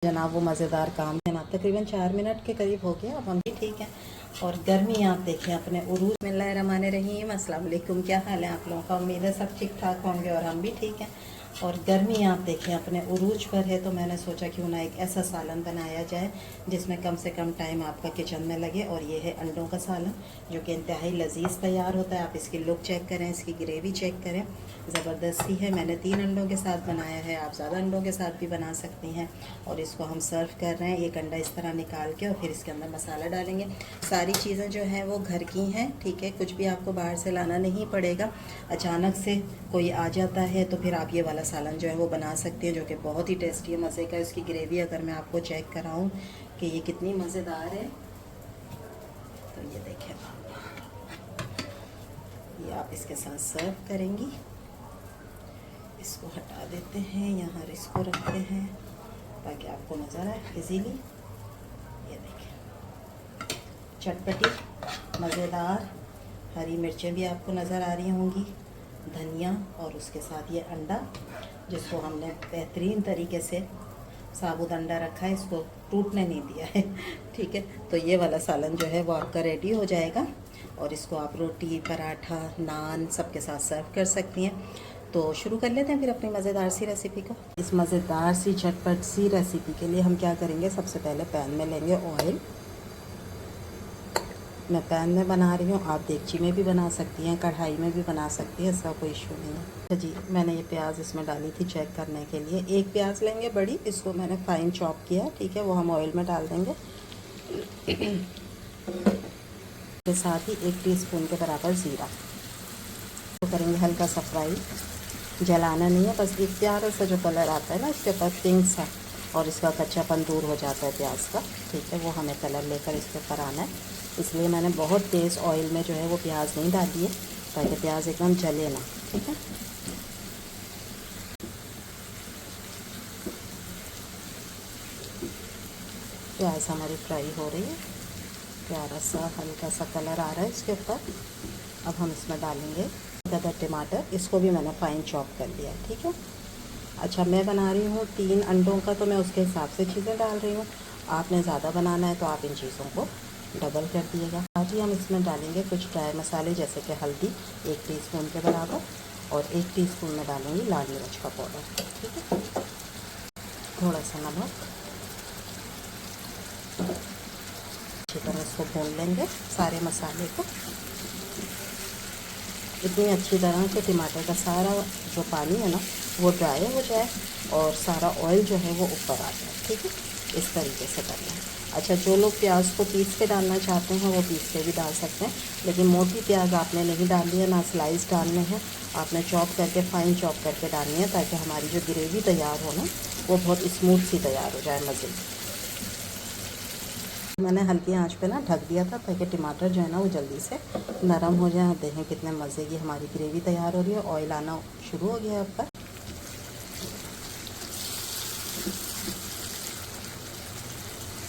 जनाब वो मज़ेदार काम है ना। तकरीबन 4 मिनट के करीब हो गया, अब हम भी ठीक हैं। और गर्मी आप देखें अपने उरूज। बिस्मिल्लाहिर्रहमानिर्रहीम, अस्सलाम वालेकुम। क्या हाल है आप लोगों का? उम्मीद है सब ठीक ठाक होंगे और हम भी ठीक हैं। और गर्मी आप देखें अपने उरूज पर है, तो मैंने सोचा क्यों ना एक ऐसा सालन बनाया जाए जिसमें कम से कम टाइम आपका किचन में लगे। और ये है अंडों का सालन, जो कि इंतहाई लजीज़ तैयार होता है। आप इसकी लुक चेक करें, इसकी ग्रेवी चेक करें, ज़बरदस्ती है। मैंने 3 अंडों के साथ बनाया है, आप ज़्यादा अंडों के साथ भी बना सकती हैं। और इसको हम सर्व कर रहे हैं। एक अंडा इस तरह निकाल के और फिर इसके अंदर मसाला डालेंगे। सारी चीज़ें जो हैं वो घर की हैं, ठीक है। कुछ भी आपको बाहर से लाना नहीं पड़ेगा। अचानक से कोई आ जाता है तो फिर आप ये वाला सालन जो है वो बना सकते हैं, जो कि बहुत ही टेस्टी है, मज़े का। इसकी ग्रेवी अगर मैं आपको चेक कराऊँ कि ये कितनी मज़ेदार है, तो ये देखें ये आप इसके साथ सर्व करेंगी। इसको हटा देते हैं, यहाँ इसको रखते हैं ताकि आपको नज़र आए इजीली। ये देखें चटपटी मज़ेदार हरी मिर्चें भी आपको नज़र आ रही होंगी, धनिया, और उसके साथ ये अंडा जिसको हमने बेहतरीन तरीके से साबुत अंडा रखा है, इसको टूटने नहीं दिया है, ठीक है। तो ये वाला सालन जो है वो आपका रेडी हो जाएगा और इसको आप रोटी, पराठा, नान सब के साथ सर्व कर सकती हैं। तो शुरू कर लेते हैं फिर अपनी मज़ेदार सी रेसिपी को। इस मज़ेदार सी झटपट सी रेसिपी के लिए हम क्या करेंगे, सबसे पहले पैन में लेंगे ऑयल। मैं पैन में बना रही हूँ, आप देगची में भी बना सकती हैं, कढ़ाई में भी बना सकती हैं, इसका कोई इशू नहीं है जी। मैंने ये प्याज इसमें डाली थी चेक करने के लिए। एक प्याज लेंगे बड़ी, इसको मैंने फ़ाइन चॉप किया, ठीक है। वो हम ऑयल में डाल देंगे। के साथ ही 1 टीस्पून के बराबर ज़ीरा तो करेंगे हल्का सा फ्राई, जलाना नहीं है, बस एक प्यारा सा जो कलर आता है ना इसके ऊपर पिंक सा, और इसका कच्चापन दूर हो जाता है प्याज का, ठीक है। वो हमें कलर लेकर इसके ऊपर आना है, इसलिए मैंने बहुत तेज़ ऑयल में जो है वो प्याज नहीं डाली है ताकि प्याज एकदम जले ना, ठीक है। प्याज हमारी फ्राई हो रही है, प्यारा सा हल्का सा कलर आ रहा है इसके ऊपर। अब हम इसमें डालेंगे आधा टमाटर, इसको भी मैंने फ़ाइन चॉप कर लिया, ठीक है। अच्छा, मैं बना रही हूँ 3 अंडों का, तो मैं उसके हिसाब से चीज़ें डाल रही हूँ। आपने ज़्यादा बनाना है तो आप इन चीज़ों को डबल कर दिएगा। आज ही हम इसमें डालेंगे कुछ ड्राई मसाले, जैसे कि हल्दी 1 टीस्पून के बराबर, और 1 टीस्पून में डालूँगी लाल मिर्च का पाउडर, ठीक है। थोड़ा सा नमक, अच्छी तरह इसको भून लेंगे सारे मसाले को, इतनी अच्छी तरह कि टमाटर का सारा जो पानी है ना वो ड्राई हो जाए और सारा ऑयल जो है वो ऊपर आ जाए, ठीक है। इस तरीके से करना है। अच्छा, जो लोग प्याज को पीस के डालना चाहते हैं वो पीस के भी डाल सकते हैं, लेकिन मोटी प्याज आपने नहीं डालनी है, ना स्लाइस डालने हैं, आपने चॉप करके फ़ाइन चॉप करके डालनी है, ताकि हमारी जो ग्रेवी तैयार हो ना वो बहुत स्मूथ सी तैयार हो जाए, मज़े की। मैंने हल्की आंच पे ना ढक दिया था ताकि टमाटर जो है ना वो जल्दी से नरम हो जाए। देखें कितने मज़े की हमारी ग्रेवी तैयार हो रही है, ऑयल आना शुरू हो गया है ऊपर।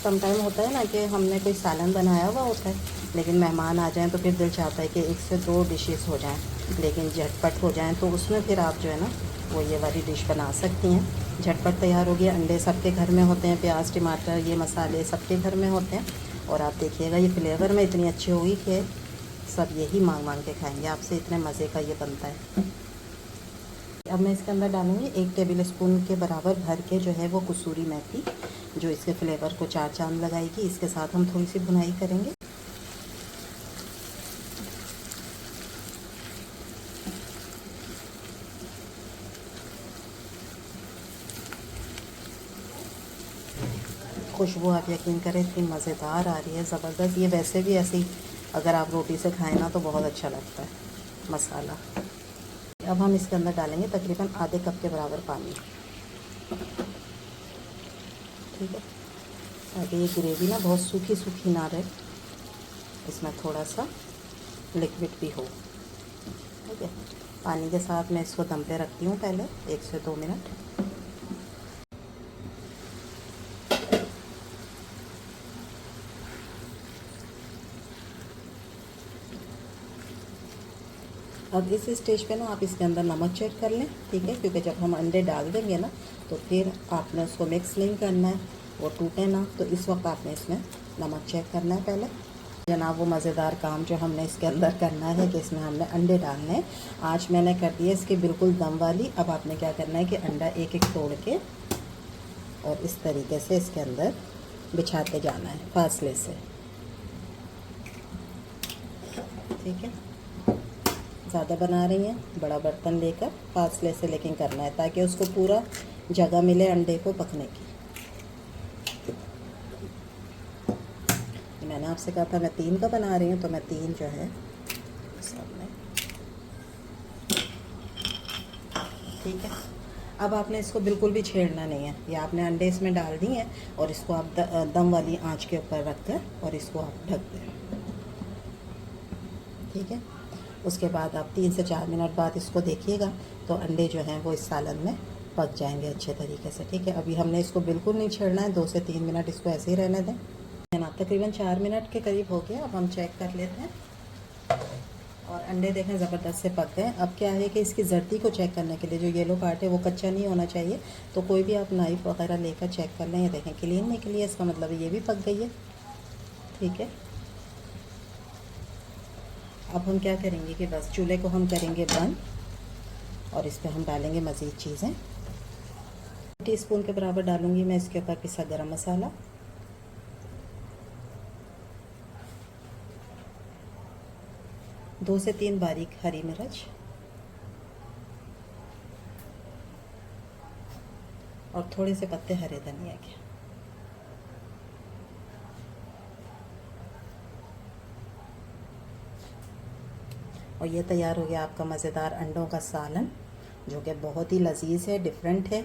समटाइम होता है ना कि हमने कोई सालन बनाया हुआ होता है, लेकिन मेहमान आ जाएं तो फिर दिल चाहता है कि 1 से 2 डिशेस हो जाएं, लेकिन झटपट हो जाएं, तो उसमें फिर आप जो है ना वो ये वाली डिश बना सकती हैं। झटपट तैयार हो गया। अंडे सबके घर में होते हैं, प्याज, टमाटर, ये मसाले सबके घर में होते हैं, और आप देखिएगा ये फ्लेवर में इतनी अच्छी होगी कि सब यही मांग मांग के खाएँगे आपसे, इतने मज़े का ये बनता है। अब मैं इसके अंदर डालूँगी 1 टेबल स्पून के बराबर भर के जो है वो कसूरी मेथी, जो इसके फ्लेवर को 4 चांद लगाएगी। इसके साथ हम थोड़ी सी भुनाई करेंगे। खुशबू आप यकीन करें इतनी मज़ेदार आ रही है, ज़बरदस्त। ये वैसे भी ऐसे ही अगर आप रोटी से खाएं ना तो बहुत अच्छा लगता है मसाला। अब हम इसके अंदर डालेंगे तकरीबन आधे कप के बराबर पानी, ठीक है, ताकि ये ग्रेवी ना बहुत सूखी सूखी ना रहे, इसमें थोड़ा सा लिक्विड भी हो, ठीक है। पानी के साथ मैं इसको दम पे रखती हूँ पहले 1 से 2 मिनट। अब इस स्टेज पे ना आप इसके अंदर नमक चेक कर लें, ठीक है, क्योंकि जब हम अंडे डाल देंगे ना तो फिर आपने उसको मिक्स नहीं करना है, वो टूटे ना। तो इस वक्त आपने इसमें नमक चेक करना है पहले जनाब। वो मज़ेदार काम जो हमने इसके अंदर करना है कि इसमें हमने अंडे डालने हैं। आज मैंने कर दिया इसकी बिल्कुल दम वाली। अब आपने क्या करना है कि अंडा एक एक तोड़ के और इस तरीके से इसके अंदर बिछाते जाना है फासले से, ठीक है। ज़्यादा बना रही हैं, बड़ा बर्तन लेकर फासले से लेकिन करना है ताकि उसको पूरा जगह मिले अंडे को पकने की। मैंने आपसे कहा था मैं 3 का बना रही हूँ, तो मैं 3 जो है सामने, ठीक है। अब आपने इसको बिल्कुल भी छेड़ना नहीं है। ये आपने अंडे इसमें डाल दिए हैं और इसको आप दम वाली आंच के ऊपर रख कर और इसको आप ढक दें, ठीक है। उसके बाद आप 3 से 4 मिनट बाद इसको देखिएगा तो अंडे जो हैं वो इस सालन में पक जाएंगे अच्छे तरीके से, ठीक है। अभी हमने इसको बिल्कुल नहीं छेड़ना है, 2 से 3 मिनट इसको ऐसे ही रहने दें। ना तकरीबन 4 मिनट के करीब हो गया। अब हम चेक कर लेते हैं और अंडे देखें ज़बरदस्त से पक गए। अब क्या है कि इसकी जर्दी को चेक करने के लिए जो येलो पार्ट है वो कच्चा नहीं होना चाहिए, तो कोई भी आप नाइफ वगैरह लेकर चेक कर लें। ये देखें क्लीन निकली है, इसका मतलब ये भी पक गई है, ठीक है। अब हम क्या करेंगे कि बस चूल्हे को हम करेंगे बंद और इस पर हम डालेंगे मज़ीद चीज़ें। टीस्पून के बराबर डालूँगी मैं इसके ऊपर पिसा गरम मसाला, 2 से 3 बारीक हरी मिर्च और थोड़े से पत्ते हरे धनिया के। और ये तैयार हो गया आपका मज़ेदार अंडों का सालन, जो कि बहुत ही लजीज है, डिफरेंट है।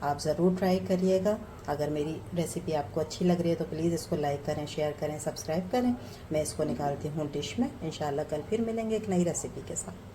आप ज़रूर ट्राई करिएगा। अगर मेरी रेसिपी आपको अच्छी लग रही है तो प्लीज़ इसको लाइक करें, शेयर करें, सब्सक्राइब करें। मैं इसको निकालती हूँ डिश में। इंशाल्लाह कल फिर मिलेंगे एक नई रेसिपी के साथ।